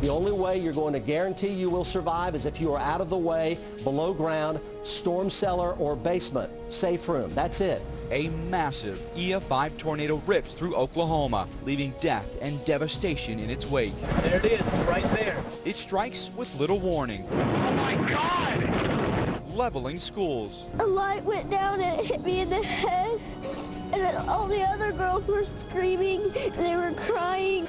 The only way you're going to guarantee you will survive is if you are out of the way, below ground, storm cellar, or basement. Safe room. That's it. A massive EF5 tornado rips through Oklahoma, leaving death and devastation in its wake. There it is. It's right there. It strikes with little warning. Oh, my God! Leveling schools. A light went down and it hit me in the head. And all the other girls were screaming. They were crying.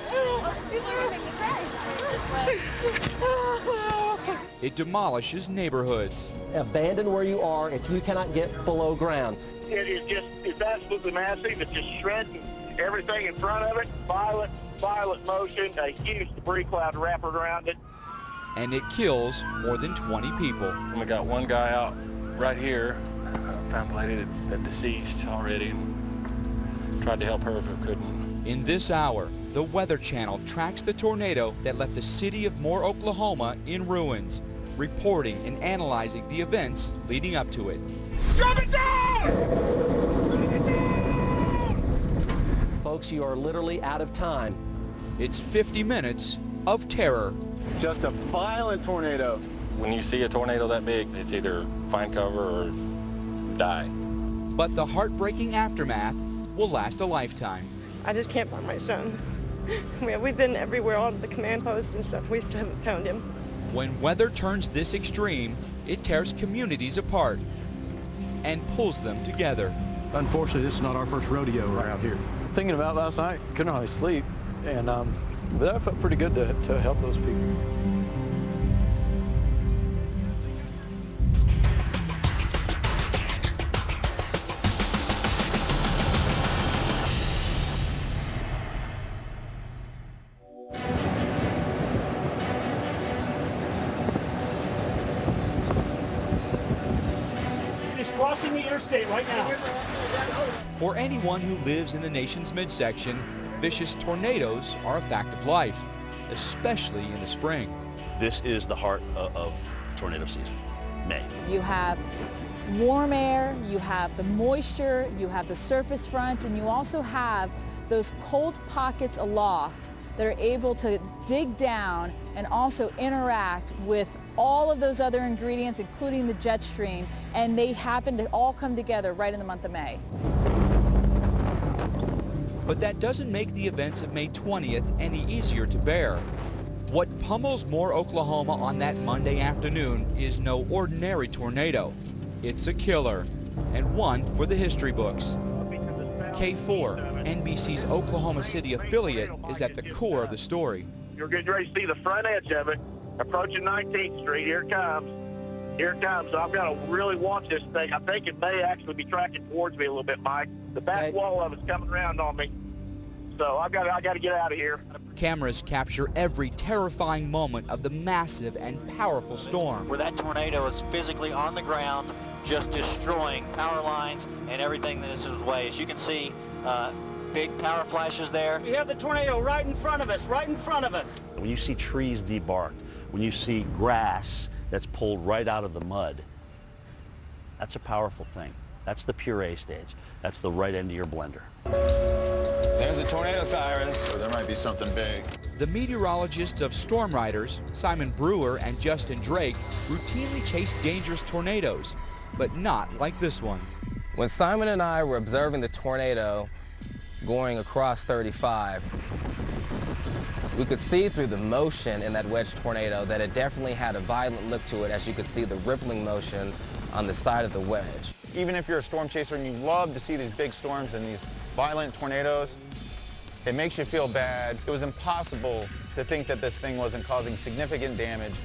It demolishes neighborhoods. Abandon where you are if you cannot get below ground. It's absolutely massive. It's just shredding everything in front of it. Violent motion, a huge debris cloud wrapped around it. And it kills more than 20 people. We got one guy out right here. Found a lady that deceased already. Tried to help her but couldn't. In this hour, the Weather Channel tracks the tornado that left the city of Moore, Oklahoma in ruins, reporting and analyzing the events leading up to it. Drop it down! Folks, you are literally out of time. It's 50 minutes of terror. Just a violent tornado. When you see a tornado that big, it's either find cover or die. But the heartbreaking aftermath will last a lifetime. I just can't find my son. We've been everywhere, all the command posts and stuff. We still haven't found him. When weather turns this extreme, it tears communities apart and pulls them together. Unfortunately, this is not our first rodeo around here. Thinking about last night, couldn't hardly sleep, and that felt pretty good to help those people. It's crossing the interstate right now. For anyone who lives in the nation's midsection, vicious tornadoes are a fact of life, especially in the spring. This is the heart of tornado season, May. You have warm air, you have the moisture, you have the surface front, and you also have those cold pockets aloft that are able to dig down and also interact with all of those other ingredients, including the jet stream, and they happen to all come together right in the month of May. But that doesn't make the events of May 20th any easier to bear. What pummels Moore, Oklahoma on that Monday afternoon is no ordinary tornado. It's a killer, and one for the history books. K4, NBC's Oklahoma City affiliate, is at the core of the story. You're getting ready to see the front edge of it. Approaching 19th Street. Here it comes. Here it comes. So I've got to really watch this thing. I think it may actually be tracking towards me a little bit, Mike. The back wall of it's coming around on me. So I got to get out of here. Cameras capture every terrifying moment of the massive and powerful storm. Where that tornado is physically on the ground, just destroying power lines and everything that is in its way. As you can see, big power flashes there. We have the tornado right in front of us, right in front of us. When you see trees debarked, when you see grass that's pulled right out of the mud, that's a powerful thing. That's the puree stage. That's the right end of your blender. There's the tornado sirens. So there might be something big. The meteorologists of Storm Riders, Simon Brewer and Justin Drake, routinely chase dangerous tornadoes, but not like this one. When Simon and I were observing the tornado going across 35, we could see through the motion in that wedge tornado that it definitely had a violent look to it, as you could see the rippling motion on the side of the wedge. Even if you're a storm chaser and you love to see these big storms and these violent tornadoes, it makes you feel bad. It was impossible to think that this thing wasn't causing significant damage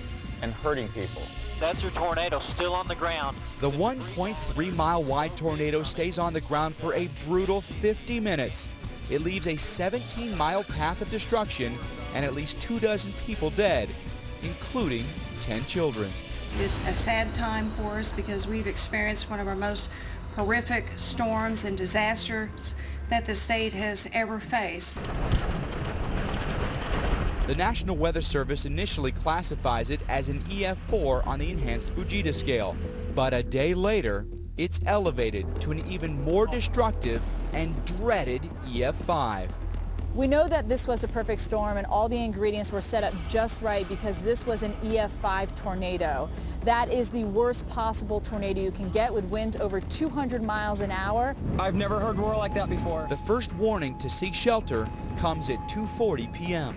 and hurting people. That's your tornado still on the ground. The 1.3-mile-wide tornado stays on the ground for a brutal 50 minutes. It leaves a 17-mile path of destruction and at least 24 people dead, including 10 children. It's a sad time for us because we've experienced one of our most horrific storms and disasters that the state has ever faced. The National Weather Service initially classifies it as an EF4 on the enhanced Fujita scale, but a day later, it's elevated to an even more destructive and dreaded EF5. We know that this was a perfect storm and all the ingredients were set up just right because this was an EF5 tornado. That is the worst possible tornado you can get with winds over 200 miles an hour. I've never heard roar like that before. The first warning to seek shelter comes at 2:40 p.m.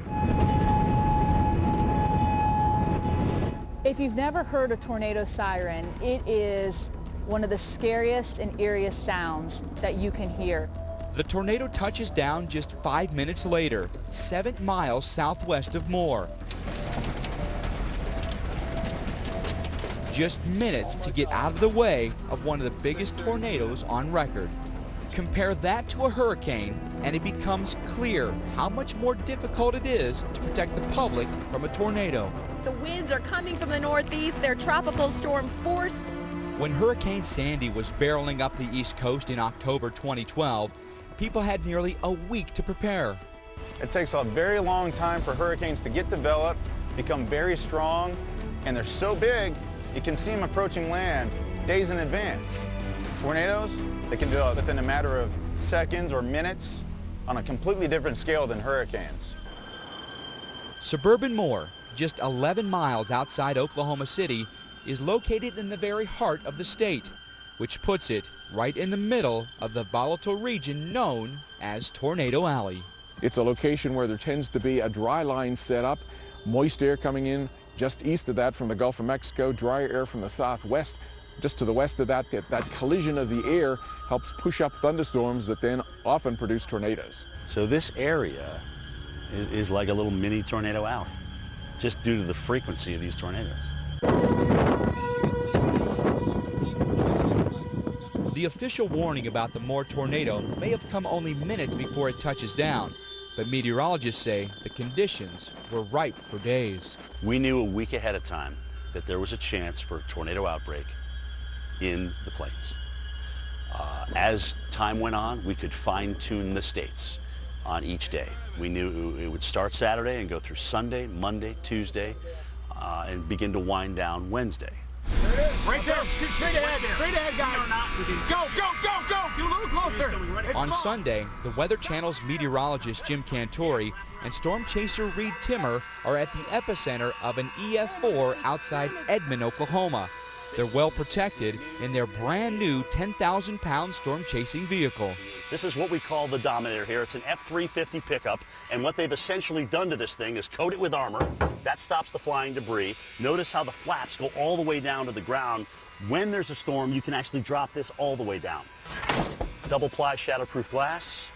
If you've never heard a tornado siren, it is one of the scariest and eeriest sounds that you can hear. The tornado touches down just 5 minutes later, 7 miles southwest of Moore. Just minutes to get out of the way of one of the biggest tornadoes on record. Compare that to a hurricane and it becomes clear how much more difficult it is to protect the public from a tornado. The winds are coming from the northeast. They're tropical storm force. When Hurricane Sandy was barreling up the East Coast in October 2012, people had nearly a week to prepare. It takes a very long time for hurricanes to get developed, become very strong, and they're so big, you can see them approaching land days in advance. Tornadoes, they can develop within a matter of seconds or minutes on a completely different scale than hurricanes. Suburban Moore, just 11 miles outside Oklahoma City, is located in the very heart of the state, which puts it right in the middle of the volatile region known as Tornado Alley. It's a location where there tends to be a dry line set up, moist air coming in just east of that from the Gulf of Mexico, drier air from the southwest. Just to the west of that, that collision of the air helps push up thunderstorms that then often produce tornadoes. So this area is like a little mini tornado alley, just due to the frequency of these tornadoes. The official warning about the Moore tornado may have come only minutes before it touches down, but meteorologists say the conditions were ripe for days. We knew a week ahead of time that there was a chance for a tornado outbreak in the plains. As time went on, we could fine-tune the states on each day. We knew it would start Saturday and go through Sunday, Monday, Tuesday, and begin to wind down Wednesday. Right there. Straight ahead, guys. Go, go, go, go. Get a little closer. On Sunday, the Weather Channel's meteorologist Jim Cantori and storm chaser Reed Timmer are at the epicenter of an EF4 outside Edmond, Oklahoma. They're well protected in their brand new 10,000-pound storm chasing vehicle. This is what we call the Dominator here. It's an F-350 pickup, and what they've essentially done to this thing is coat it with armor. That stops the flying debris. Notice how the flaps go all the way down to the ground. When there's a storm, you can actually drop this all the way down. Double-ply shatterproof glass.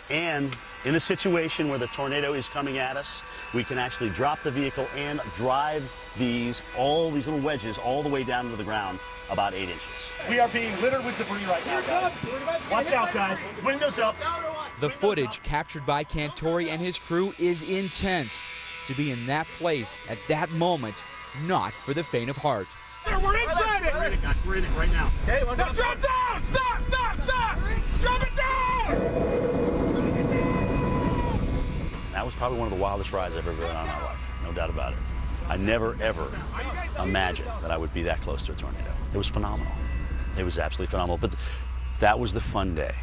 And in a situation where the tornado is coming at us, we can actually drop the vehicle and drive all these little wedges all the way down to the ground, about 8 inches. We are being littered with debris right now, guys. Watch out, guys. Windows up. The footage captured by Cantori and his crew is intense. To be in that place at that moment, not for the faint of heart. We're inside it. We're in it, guys. We're in it right now. Okay, now drop down. Stop, stop, stop. Drop it down. That was probably one of the wildest rides I've ever been on in my life, no doubt about it. I never, ever imagined that I would be that close to a tornado. It was phenomenal. It was absolutely phenomenal. But that was the fun day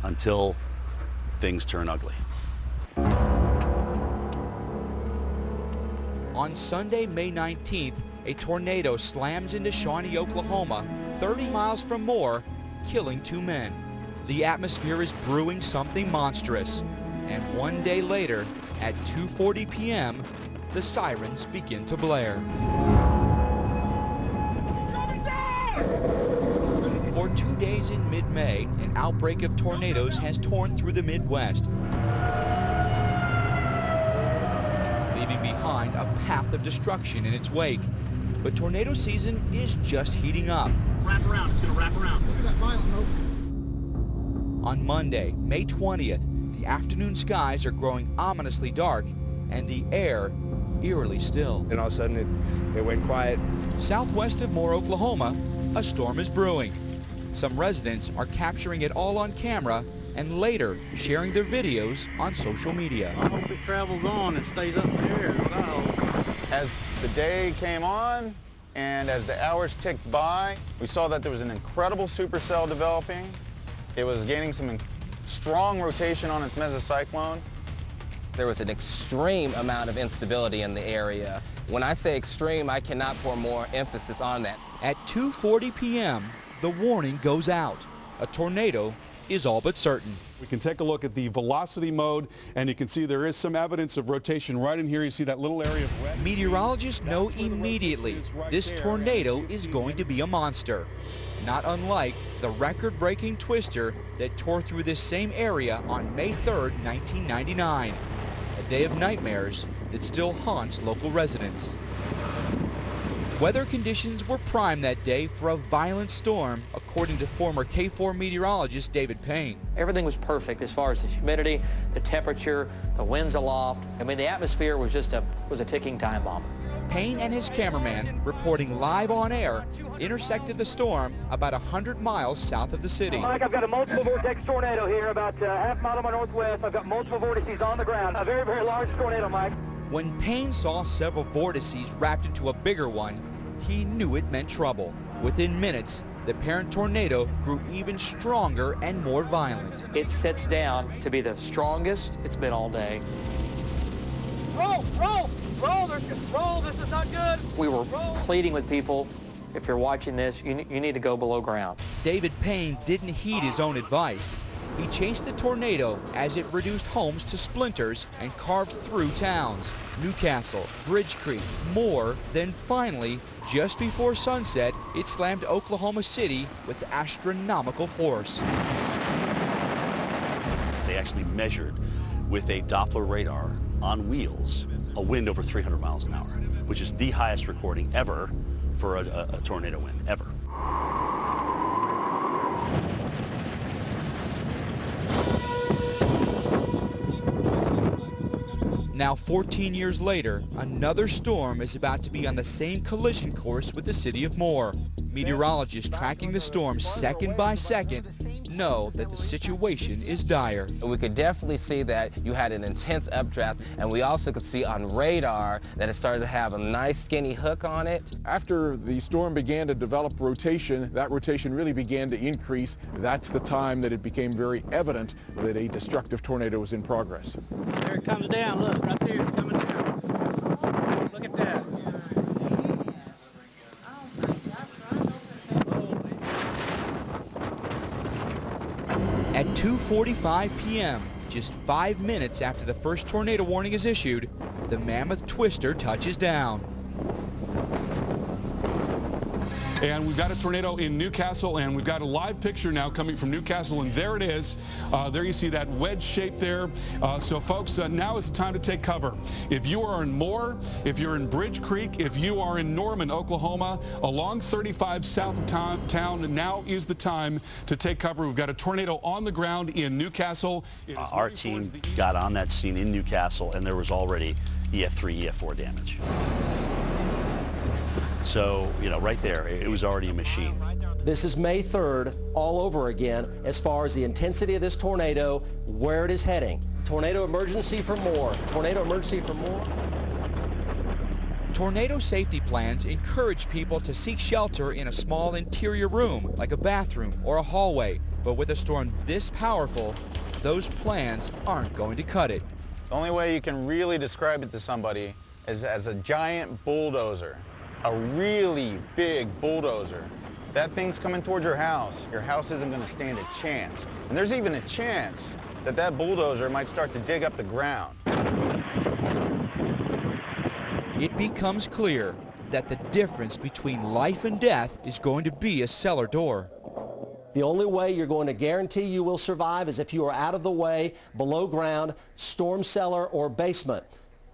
until things turn ugly. On Sunday, May 19th, a tornado slams into Shawnee, Oklahoma, 30 miles from Moore, killing 2 men. The atmosphere is brewing something monstrous. And one day later, at 2:40 p.m., the sirens begin to blare. For 2 days in mid-May, an outbreak of tornadoes has torn through the Midwest, leaving behind a path of destruction in its wake. But tornado season is just heating up. Wrap around. It's going to wrap around. Look at that violent hope. On Monday, May 20th, the afternoon skies are growing ominously dark and the air eerily still. And all of a sudden it went quiet. Southwest of Moore, Oklahoma, a storm is brewing. Some residents are capturing it all on camera and later sharing their videos on social media. I hope it travels on and stays up there, is what I hope. As the day came on and as the hours ticked by, we saw that there was an incredible supercell developing. It was gaining some strong rotation on its mesocyclone. There was an extreme amount of instability in the area. When I say extreme, I cannot pour more emphasis on that. At 2:40 p.m., the warning goes out. A tornado is all but certain. We can take a look at the velocity mode, and you can see there is some evidence of rotation right in here. You see that little area of red. Meteorologists know immediately this tornado is going to be a monster, not unlike the record-breaking twister that tore through this same area on May 3rd, 1999, a day of nightmares that still haunts local residents. Weather conditions were prime that day for a violent storm, according to former K4 meteorologist David Payne. Everything was perfect as far as the humidity, the temperature, the winds aloft. I mean, the atmosphere was just a ticking time bomb. Payne and his cameraman, reporting live on air, intersected the storm about 100 miles south of the city. Mike, I've got a multiple vortex tornado here about half mile to my northwest. I've got multiple vortices on the ground. A very, very large tornado, Mike. When Payne saw several vortices wrapped into a bigger one, he knew it meant trouble. Within minutes, the parent tornado grew even stronger and more violent. It sits down to be the strongest it's been all day. Roll, roll, roll, roll, this is not good. We were pleading with people, if you're watching this, you need to go below ground. David Payne didn't heed his own advice. He chased the tornado as it reduced homes to splinters and carved through towns. Newcastle, Bridge Creek, more. Then finally, just before sunset, it slammed Oklahoma City with astronomical force. They actually measured with a Doppler radar on wheels a wind over 300 miles an hour, which is the highest recording ever for a tornado wind, ever. Now, 14 years later, another storm is about to be on the same collision course with the city of Moore. Meteorologists tracking the storm second by second know that the situation is dire. We could definitely see that you had an intense updraft, and we also could see on radar that it started to have a nice skinny hook on it. After the storm began to develop rotation, that rotation really began to increase. That's the time that it became very evident that a destructive tornado was in progress. There it comes down, look, right there, it's coming down. Look at that. At 2:45 p.m., just 5 minutes after the first tornado warning is issued, the mammoth twister touches down. And we've got a tornado in Newcastle, and we've got a live picture now coming from Newcastle, and there it is. There you see that wedge shape there. So folks, now is the time to take cover. If you are in Moore, if you're in Bridge Creek, if you are in Norman, Oklahoma, along 35 south of town, now is the time to take cover. We've got a tornado on the ground in Newcastle. Our team got on that scene in Newcastle, and there was already EF3, EF4 damage. So, you know, right there, it was already a machine. This is May 3rd all over again as far as the intensity of this tornado, where it is heading. Tornado emergency for Moore. Tornado emergency for Moore. Tornado safety plans encourage people to seek shelter in a small interior room, like a bathroom or a hallway. But with a storm this powerful, those plans aren't going to cut it. The only way you can really describe it to somebody is as a giant bulldozer. A really big bulldozer. That thing's coming towards your house isn't going to stand a chance. And there's even a chance that that bulldozer might start to dig up the ground. It becomes clear that the difference between life and death is going to be a cellar door. The only way you're going to guarantee you will survive is if you are out of the way, below ground, storm cellar, or basement.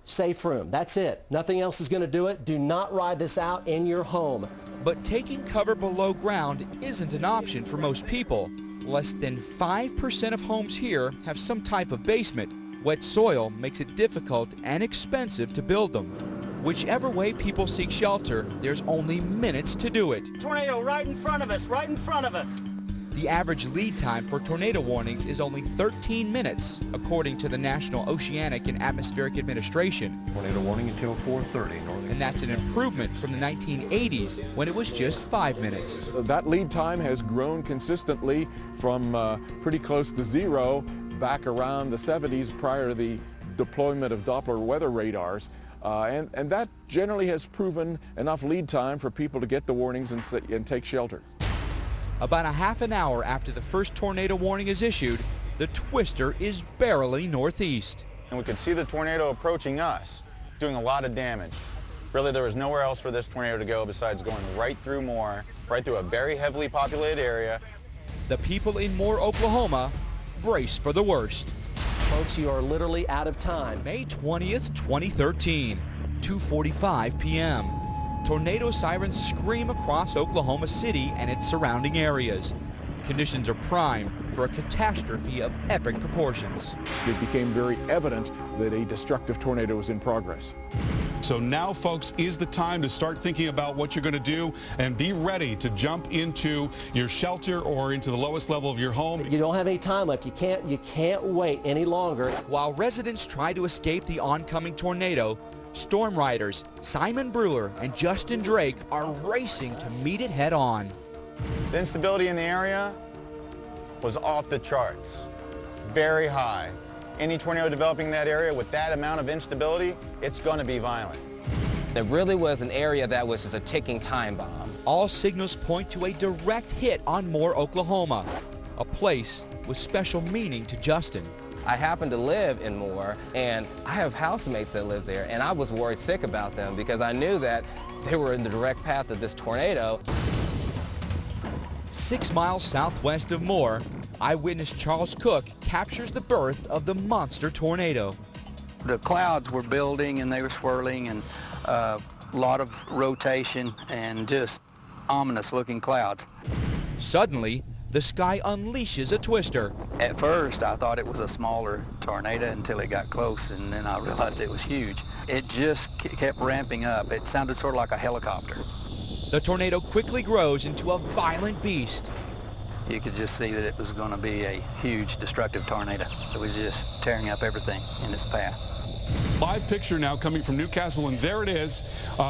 Safe room. That's it. Nothing else is going to do it. Do not ride this out in your home. But taking cover below ground isn't an option for most people. Less than 5% of homes here have some type of basement. Wet soil makes it difficult and expensive to build them. Whichever way people seek shelter, there's only minutes to do it. Tornado right in front of us, right in front of us. The average lead time for tornado warnings is only 13 minutes, according to the National Oceanic and Atmospheric Administration. Tornado warning until 4:30 northern. And that's an improvement from the 1980s when it was just 5 minutes. That lead time has grown consistently from pretty close to zero back around the 70s prior to the deployment of Doppler weather radars. And that generally has proven enough lead time for people to get the warnings and take shelter. About a half an hour after the first tornado warning is issued, the twister is barreling northeast. And we could see the tornado approaching us, doing a lot of damage. Really, there was nowhere else for this tornado to go besides going right through Moore, right through a very heavily populated area. The people in Moore, Oklahoma, brace for the worst. Folks, you are literally out of time. May 20th, 2013, 2:45 p.m. Tornado sirens scream across Oklahoma City and its surrounding areas. Conditions are prime for a catastrophe of epic proportions. It became very evident that a destructive tornado was in progress. So now, folks, is the time to start thinking about what you're going to do and be ready to jump into your shelter or into the lowest level of your home. You don't have any time left. You can't wait any longer. While residents try to escape the oncoming tornado, storm riders Simon Brewer and Justin Drake are racing to meet it head on. The instability in the area was off the charts, very high. Any tornado developing in that area with that amount of instability, it's going to be violent. It really was an area that was just a ticking time bomb. All signals point to a direct hit on Moore, Oklahoma, a place with special meaning to Justin. I happen to live in Moore, and I have housemates that live there, and I was worried sick about them because I knew that they were in the direct path of this tornado. 6 miles southwest of Moore, eyewitness Charles Cook captures the birth of the monster tornado. The clouds were building and they were swirling, and a lot of rotation and just ominous looking clouds. Suddenly, the sky unleashes a twister. At first, I thought it was a smaller tornado until it got close, and then I realized it was huge. It just kept ramping up. It sounded sort of like a helicopter. The tornado quickly grows into a violent beast. You could just see that it was going to be a huge, destructive tornado. It was just tearing up everything in its path. Live picture now coming from Newcastle, and there it is.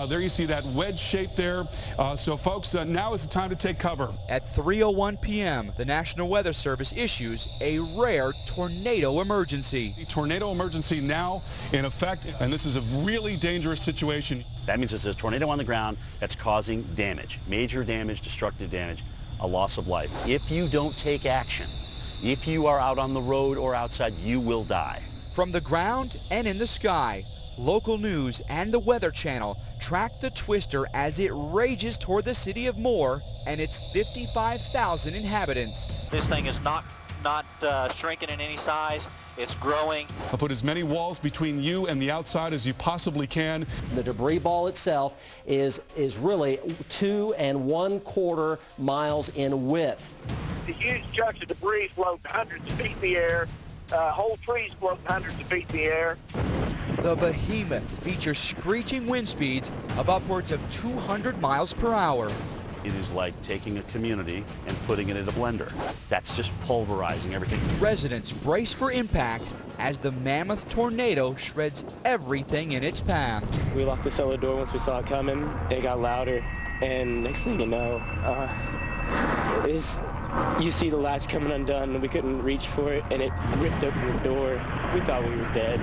There you see that wedge shape there. So folks, now is the time to take cover. At 3:01 p.m., the National Weather Service issues a rare tornado emergency. Tornado emergency now in effect, and this is a really dangerous situation. That means it's a tornado on the ground that's causing damage, major damage, destructive damage, a loss of life. If you don't take action, if you are out on the road or outside, you will die. From the ground and in the sky, local news and the Weather Channel track the twister as it rages toward the city of Moore and its 55,000 inhabitants. This thing is not shrinking in any size. It's growing. I'll put as many walls between you and the outside as you possibly can. The debris ball itself is really 2 1/4 miles in width. The huge chunks of debris float hundreds of feet in the air. Whole trees floating hundreds of feet in the air. The behemoth features screeching wind speeds of upwards of 200 miles per hour. It is like taking a community and putting it in a blender. That's just pulverizing everything. Residents brace for impact as the mammoth tornado shreds everything in its path. We locked the cellar door once we saw it coming. It got louder, and next thing you know, you see the latch coming undone, and we couldn't reach for it, and it ripped open the door. We thought we were dead.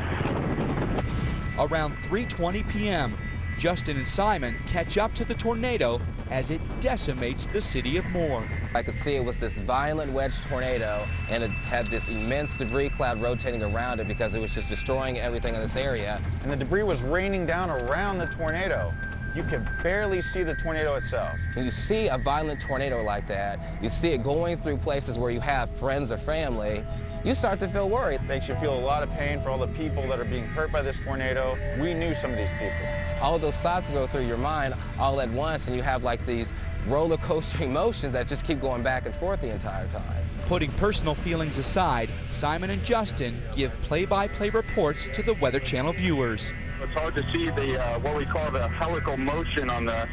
Around 3:20 p.m., Justin and Simon catch up to the tornado as it decimates the city of Moore. I could see it was this violent wedge tornado, and it had this immense debris cloud rotating around it because it was just destroying everything in this area. And the debris was raining down around the tornado. You could barely see the tornado itself. When you see a violent tornado like that, you see it going through places where you have friends or family, you start to feel worried. It makes you feel a lot of pain for all the people that are being hurt by this tornado. We knew some of these people. All of those thoughts go through your mind all at once, and you have like these roller coaster emotions that just keep going back and forth the entire time. Putting personal feelings aside, Simon and Justin give play-by-play reports to the Weather Channel viewers. It's hard to see the what we call the helical motion on the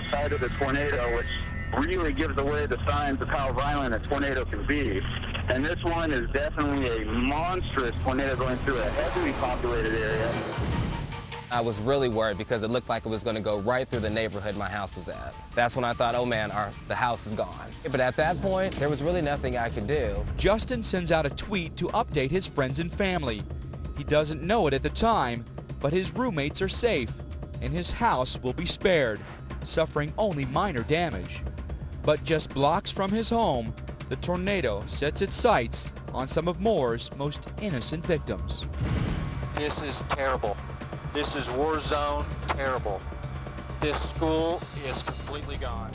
side of the tornado, which really gives away the signs of how violent a tornado can be. And this one is definitely a monstrous tornado going through a heavily populated area. I was really worried because it looked like it was going to go right through the neighborhood my house was at. That's when I thought, oh man, the house is gone. But at that point, there was really nothing I could do. Justin sends out a tweet to update his friends and family. He doesn't know it at the time, but his roommates are safe, and his house will be spared, suffering only minor damage. But just blocks from his home, the tornado sets its sights on some of Moore's most innocent victims. This is terrible. This is war zone terrible. This school is completely gone.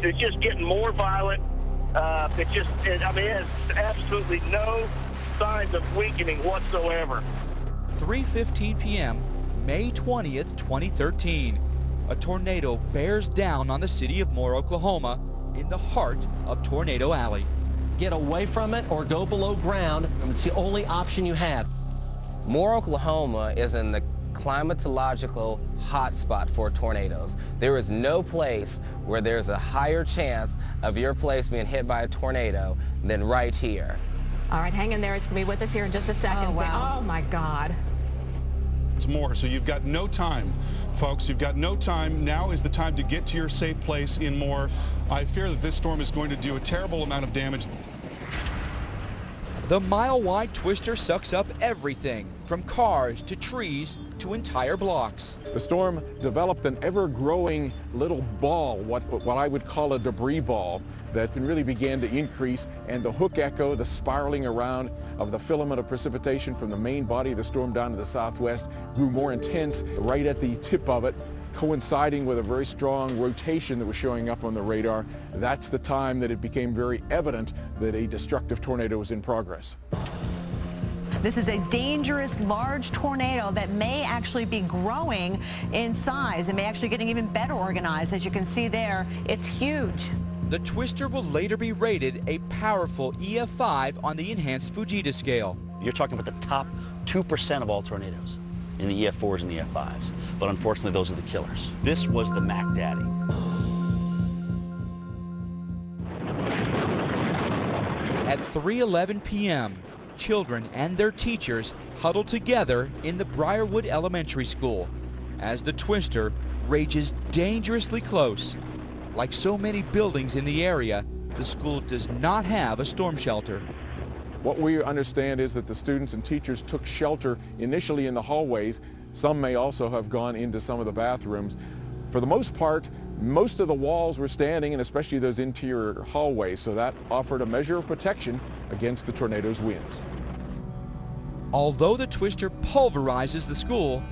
It's just getting more violent. I mean, it has absolutely no signs of weakening whatsoever. 3:15 p.m., May 20th, 2013. A tornado bears down on the city of Moore, Oklahoma, in the heart of Tornado Alley. Get away from it or go below ground. It's the only option you have. Moore, Oklahoma is in the climatological hotspot for tornadoes. There is no place where there's a higher chance of your place being hit by a tornado than right here. All right, hang in there. It's going to be with us here in just a second. Oh, wow. Oh, my God. It's more, so you've got no time, folks. You've got no time. Now is the time to get to your safe place in Moore. I fear that this storm is going to do a terrible amount of damage. The mile-wide twister sucks up everything, from cars to trees to entire blocks. The storm developed an ever-growing little ball, what I would call a debris ball, that really began to increase, and the hook echo, the spiraling around of the filament of precipitation from the main body of the storm down to the southwest grew more intense right at the tip of it, coinciding with a very strong rotation that was showing up on the radar. That's the time that it became very evident that a destructive tornado was in progress. This is a dangerous, large tornado that may actually be growing in size and may actually getting even better organized. As you can see there, it's huge. The twister will later be rated a powerful EF5 on the enhanced Fujita scale. You're talking about the top 2% of all tornadoes in the EF4s and the EF5s. But unfortunately, those are the killers. This was the Mac Daddy. At 3:11 p.m., children and their teachers huddle together in the Briarwood Elementary School as the twister rages dangerously close. Like so many buildings in the area, the school does not have a storm shelter. What we understand is that the students and teachers took shelter initially in the hallways. Some may also have gone into some of the bathrooms. For the most part, most of the walls were standing, and especially those interior hallways, so that offered a measure of protection against the tornado's winds. Although the twister pulverizes the school,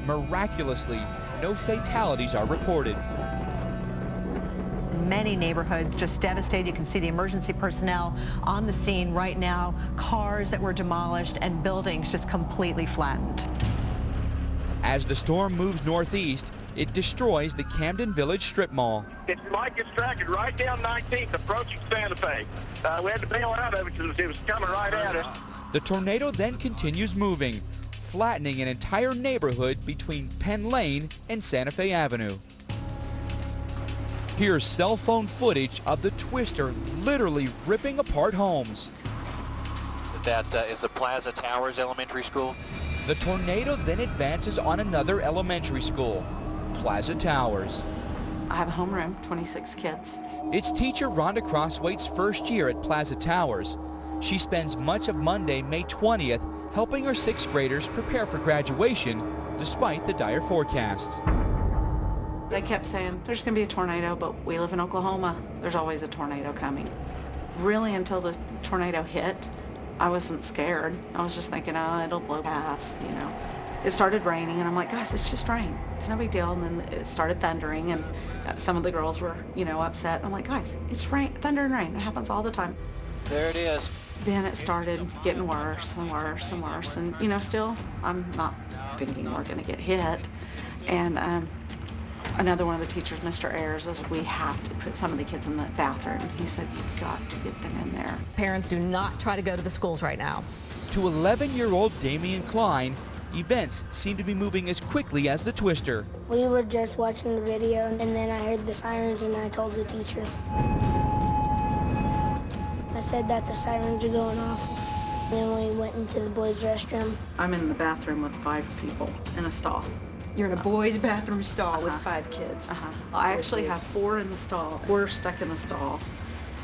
miraculously, no fatalities are reported. Many neighborhoods just devastated. You can see the emergency personnel on the scene right now, cars that were demolished and buildings just completely flattened. As the storm moves northeast, it destroys the Camden Village strip mall. It's Mike is tracking right down 19th, approaching Santa Fe. We had to bail out of it because it was coming right at us. The tornado then continues moving, flattening an entire neighborhood between Penn Lane and Santa Fe Avenue. Here's cell phone footage of the twister literally ripping apart homes. That is the Plaza Towers Elementary School. The tornado then advances on another elementary school, Plaza Towers. I have a homeroom, 26 kids. It's teacher Rhonda Crosswaite's first year at Plaza Towers. She spends much of Monday, May 20th, helping her sixth graders prepare for graduation, despite the dire forecasts. They kept saying, there's going to be a tornado, but we live in Oklahoma. There's always a tornado coming. Really, until the tornado hit, I wasn't scared. I was just thinking, oh, it'll blow past, you know. It started raining, and I'm like, guys, it's just rain. It's no big deal. And then it started thundering, and some of the girls were, you know, upset. I'm like, guys, it's rain, thunder and rain. It happens all the time. There it is. Then it started getting worse and worse and worse. And, you know, still, I'm not thinking we're going to get hit. And another one of the teachers, Mr. Ayers, says we have to put some of the kids in the bathrooms. He said, you've got to get them in there. Parents do not try to go to the schools right now. To 11-year-old Damian Klein, events seem to be moving as quickly quickly as the twister. We were just watching the video, and then I heard the sirens, and I told the teacher. I said that the sirens are going off. Then we went into the boys' restroom. I'm in the bathroom with 5 people in a stall. You're in a boys' bathroom stall with 5 kids. I actually have 4 in the stall. We're stuck in the stall.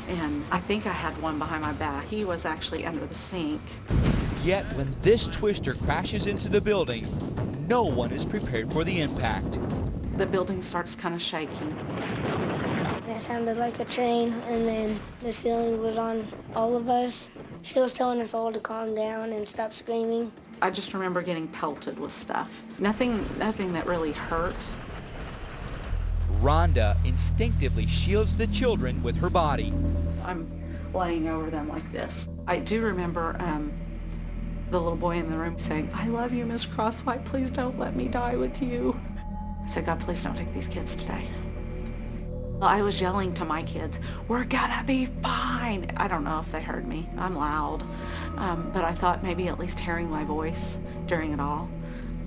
And I think I had one behind my back. He was actually under the sink. Yet when this twister crashes into the building, no one is prepared for the impact. The building starts kind of shaking. It sounded like a train, and then the ceiling was on all of us. She was telling us all to calm down and stop screaming. I just remember getting pelted with stuff. Nothing that really hurt. Rhonda instinctively shields the children with her body. I'm laying over them like this. I do remember the little boy in the room saying, "I love you, Miss Crosswhite. Please don't let me die with you." I said, "God, please don't take these kids today." Well, I was yelling to my kids, "We're gonna be fine." I don't know if they heard me. I'm loud. But I thought maybe at least hearing my voice during it all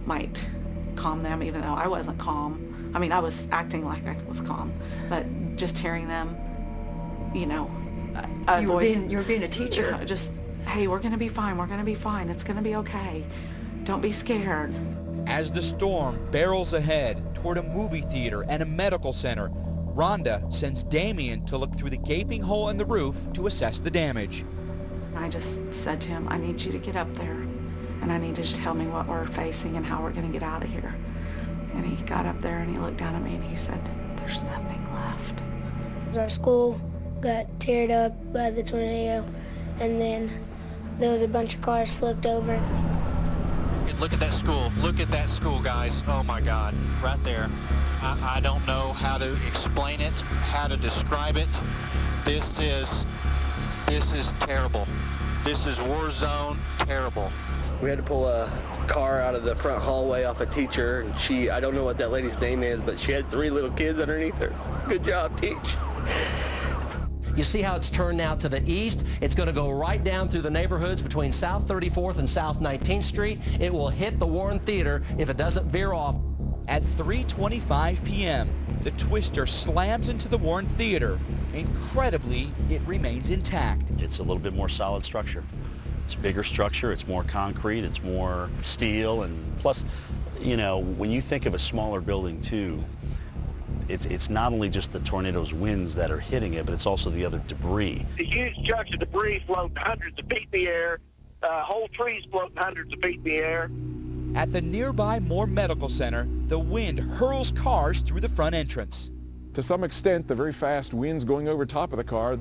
might calm them, even though I wasn't calm. I mean, I was acting like I was calm, but just hearing them, you know, a voice. You were being a teacher. Just, "Hey, we're gonna be fine. We're gonna be fine. It's gonna be okay. Don't be scared." As the storm barrels ahead toward a movie theater and a medical center, Rhonda sends Damien to look through the gaping hole in the roof to assess the damage. I just said to him, "I need you to get up there, and I need you to tell me what we're facing and how we're going to get out of here." And he got up there and he looked down at me and he said, "There's nothing left." Our school got teared up by the tornado, and then there was a bunch of cars flipped over. Look at that school. Look at that school, guys. Oh my God, right there. I don't know how to explain it, how to describe it. This is terrible. This is war zone terrible. We had to pull a car out of the front hallway off a teacher, and I don't know what that lady's name is, but she had 3 little kids underneath her. Good job, Teach. You see how it's turned now to the east? It's going to go right down through the neighborhoods between South 34th and South 19th Street. It will hit the Warren Theater if it doesn't veer off. At 3:25 p.m., the twister slams into the Warren Theater. Incredibly, it remains intact. It's a little bit more solid structure. It's a bigger structure, it's more concrete, it's more steel, and plus, you know, when you think of a smaller building too, it's not only just the tornado's winds that are hitting it, but it's also the other debris. The huge chunks of debris floating hundreds of feet in the air, whole trees floating hundreds of feet in the air. At the nearby Moore Medical Center, the wind hurls cars through the front entrance. To some extent, the very fast winds going over top of the car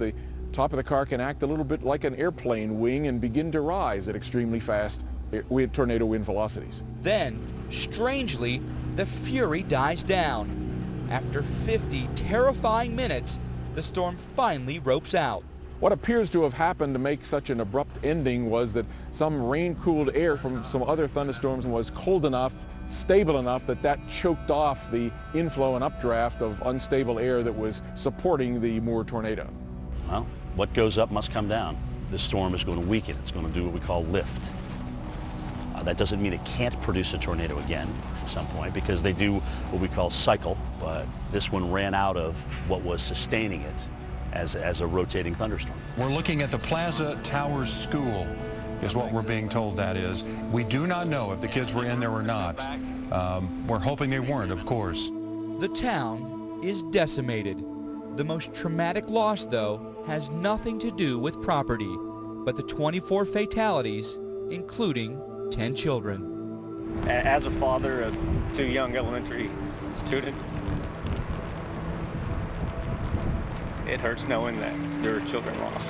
can act a little bit like an airplane wing and begin to rise at extremely fast tornado wind velocities. Then, strangely, the fury dies down. After 50 terrifying minutes, the storm finally ropes out. What appears to have happened to make such an abrupt ending was that some rain-cooled air from some other thunderstorms was cold enough, stable enough that choked off the inflow and updraft of unstable air that was supporting the Moore tornado. Well, what goes up must come down. This storm is going to weaken. It's going to do what we call lift. That doesn't mean it can't produce a tornado again at some point, because they do what we call cycle, but this one ran out of what was sustaining it as a rotating thunderstorm. We're looking at the Plaza Towers School, is what we're being told that is. We do not know if the kids were in there or not. We're hoping they weren't, of course. The town is decimated. The most traumatic loss, though, has nothing to do with property, but the 24 fatalities, including 10 children. As a father of 2 young elementary students, it hurts knowing that there are children lost.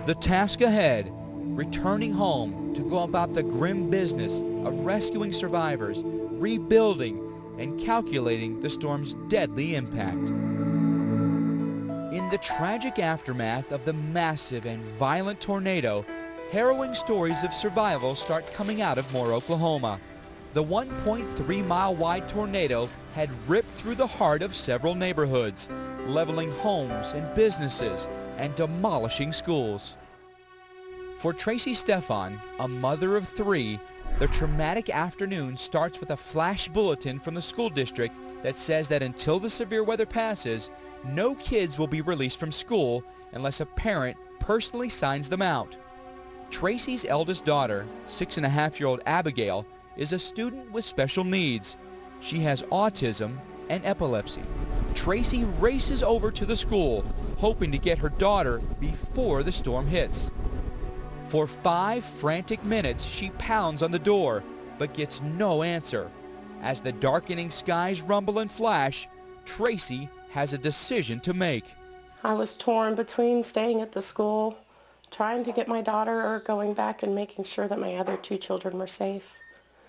The task ahead, returning home to go about the grim business of rescuing survivors, rebuilding, and calculating the storm's deadly impact. In the tragic aftermath of the massive and violent tornado, harrowing stories of survival start coming out of Moore, Oklahoma. The 1.3-mile-wide tornado had ripped through the heart of several neighborhoods, leveling homes and businesses and demolishing schools. For Tracy Stefan, a mother of 3, The traumatic afternoon starts with a flash bulletin from the school district that says that until the severe weather passes, no kids will be released from school unless a parent personally signs them out. Tracy's eldest daughter, 6.5-year-old Abigail, is a student with special needs. She has autism and epilepsy. Tracy races over to the school, hoping to get her daughter before the storm hits. For 5 frantic minutes, she pounds on the door, but gets no answer. As the darkening skies rumble and flash, Tracy has a decision to make. I was torn between staying at the school, trying to get my daughter, or going back and making sure that my other 2 children were safe.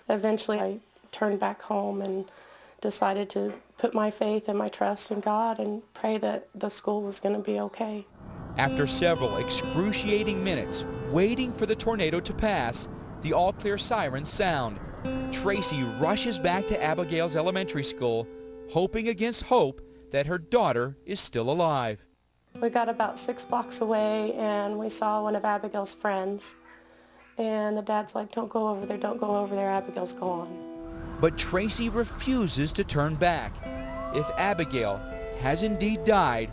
Eventually, I turned back home and decided to put my faith and my trust in God and pray that the school was going to be okay. After several excruciating minutes waiting for the tornado to pass, the all-clear sirens sound. Tracy rushes back to Abigail's elementary school, hoping against hope that her daughter is still alive. We got about 6 blocks away and we saw one of Abigail's friends. And the dad's like, don't go over there, Abigail's gone. But Tracy refuses to turn back. If Abigail has indeed died,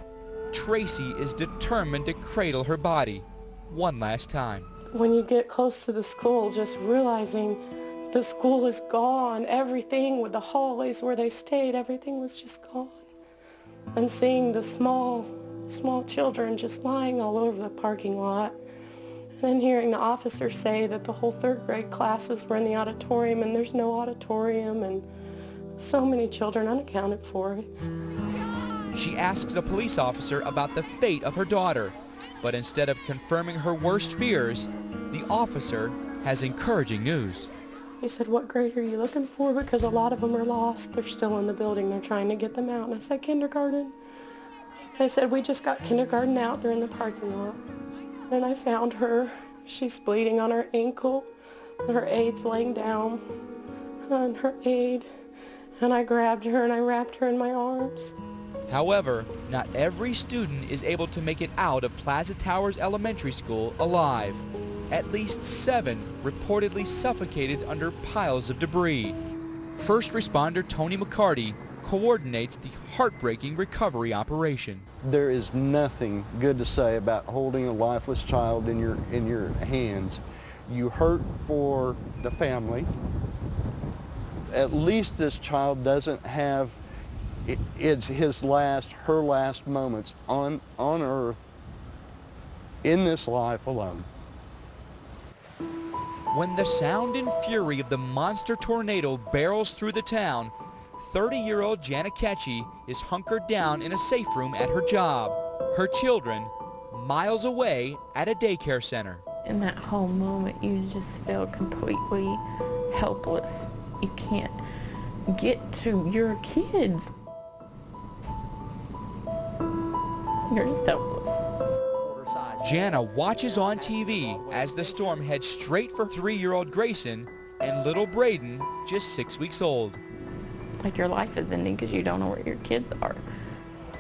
Tracy is determined to cradle her body one last time. When you get close to the school, just realizing the school is gone, everything with the hallways where they stayed, everything was just gone. And seeing the small children just lying all over the parking lot. And then hearing the officer say that the whole 3rd grade classes were in the auditorium and there's no auditorium, and so many children unaccounted for. She asks a police officer about the fate of her daughter, but instead of confirming her worst fears, the officer has encouraging news. He said, what grade are you looking for? Because a lot of them are lost. They're still in the building. They're trying to get them out. And I said, kindergarten. I said, we just got kindergarten out. They're in the parking lot. And I found her. She's bleeding on her ankle. Her aid's laying down on her aid. And I grabbed her and I wrapped her in my arms. However, not every student is able to make it out of Plaza Towers Elementary School alive. At least 7 reportedly suffocated under piles of debris. First responder Tony McCarty coordinates the heartbreaking recovery operation. There is nothing good to say about holding a lifeless child in your hands. You hurt for the family. At least this child doesn't have her last moments on earth in this life alone. When the sound and fury of the monster tornado barrels through the town, 30-year-old Jana Ketchy is hunkered down in a safe room at her job. Her children, miles away at a daycare center. In that whole moment, you just feel completely helpless. You can't get to your kids. You're just helpless. Jana watches on TV as the storm heads straight for 3-year-old Grayson and little Braden, just 6 weeks old. It's like your life is ending because you don't know where your kids are.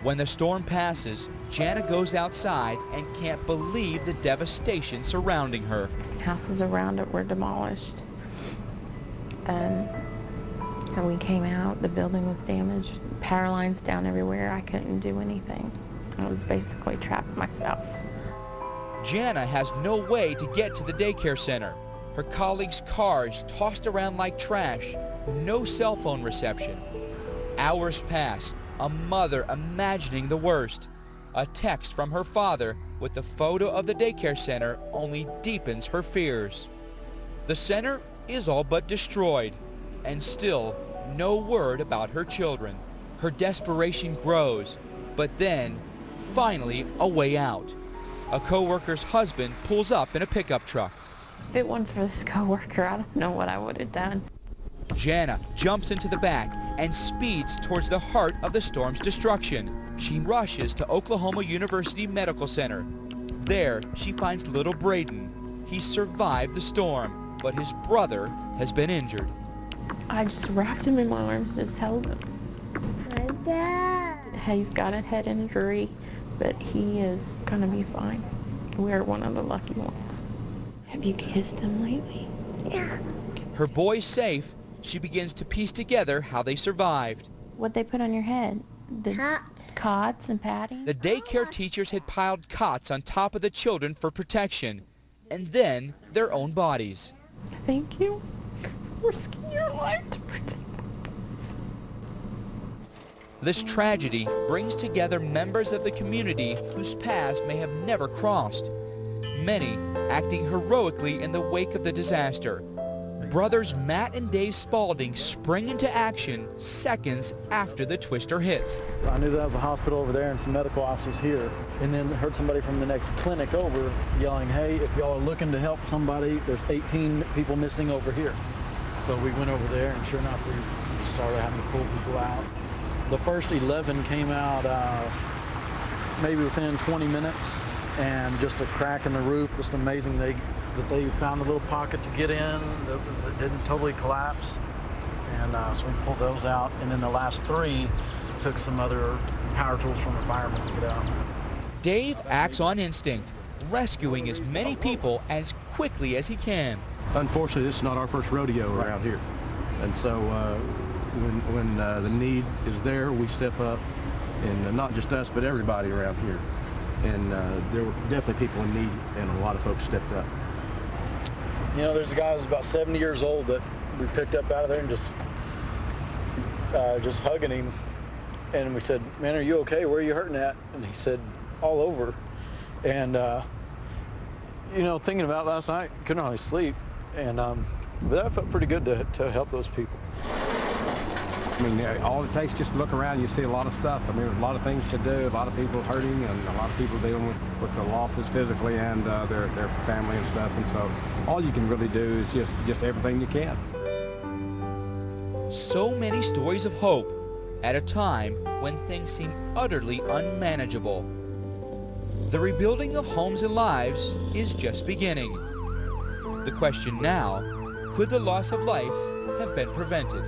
When the storm passes, Jana goes outside and can't believe the devastation surrounding her. Houses around it were demolished. And we came out, the building was damaged, power lines down everywhere. I couldn't do anything. I was basically trapped myself. Jana has no way to get to the daycare center. Her colleagues' cars tossed around like trash. No cell phone reception. Hours pass, a mother imagining the worst. A text from her father with the photo of the daycare center only deepens her fears. The center is all but destroyed, and still no word about her children. Her desperation grows, but then, finally, a way out. A co-worker's husband pulls up in a pickup truck. If it wasn't for this co-worker, I don't know what I would have done. Jana jumps into the back and speeds towards the heart of the storm's destruction. She rushes to Oklahoma University Medical Center. There, she finds little Braden. He survived the storm, but his brother has been injured. I just wrapped him in my arms, just held him. My dad. He's got a head injury, but he is gonna be fine. We're one of the lucky ones. Have you kissed him lately? Yeah. her boys safe, she begins to piece together how they survived. What'd they put on your head? The cots and padding? The daycare teachers had piled cots on top of the children for protection, and then their own bodies. Thank you for risking your life to protect us. This tragedy brings together members of the community whose paths may have never crossed, many acting heroically in the wake of the disaster. Brothers Matt and Dave Spalding spring into action seconds after the twister hits. I knew there was a hospital over there and some medical officers here, and then heard somebody from the next clinic over yelling, hey, if y'all are looking to help somebody, there's 18 people missing over here. So we went over there, and sure enough, we started having to pull people out. The first 11 came out maybe within 20 minutes, and just a crack in the roof, just amazing that they found a little pocket to get in that didn't totally collapse. And so we pulled those out. And then the last 3 took some other power tools from the firemen to get out. Dave acts on instinct, rescuing as many people as quickly as he can. Unfortunately, this is not our first rodeo around here. And so when the need is there, we step up, and not just us, but everybody around here. And there were definitely people in need, and a lot of folks stepped up. You know, there's a guy who's about 70 years old that we picked up out of there and just hugging him. And we said, man, are you okay? Where are you hurting at? And he said, all over. And, you know, thinking about last night, couldn't hardly sleep. And but that felt pretty good to help those people. I mean, all it takes just to look around, you see a lot of stuff. I mean, there's a lot of things to do, a lot of people hurting, and a lot of people dealing with the losses physically and their family and stuff. And so all you can really do is just everything you can. So many stories of hope at a time when things seem utterly unmanageable. The rebuilding of homes and lives is just beginning. The question now, could the loss of life have been prevented?